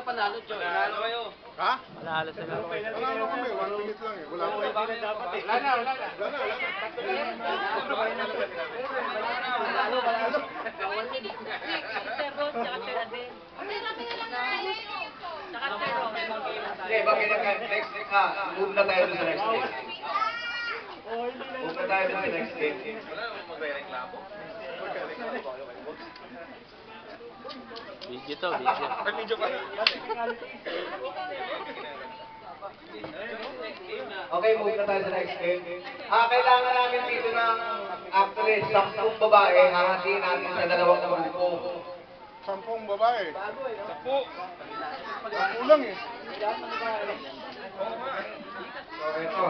panalo, Joy. Panalo kayo. Ha? Manalo sila. Panalo kami, 1 minute lang eh. Wala na. Wala na. Wala na. Okay, bakit next move na tayo sa next game. Move na tayo sa next game. Wala naman magre-reklamo. Video to, video. Video pa. Okay, move na tayo sa next game. Kailangan namin dito ng actually 10 babae. Hahatiin natin sa 2 grupo. 10 babae. 10 lang eh. So, ito.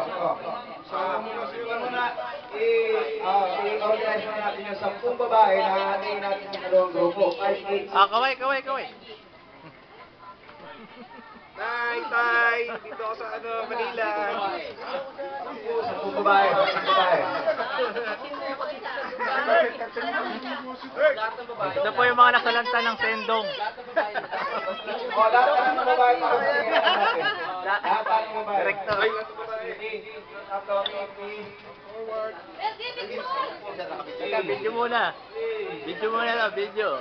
Muna, i-organize na natin yung 10 babae na hahatiin natin sa 2 grupo. 5, 8, Kaway. Tay! Dito ako sa Manila. 10 babae. Ito po yung mga nasalanta ng sendong. Lahat ng babae para sa natin. Lahat ng babae. Director. Teka, video muna. Video. Video.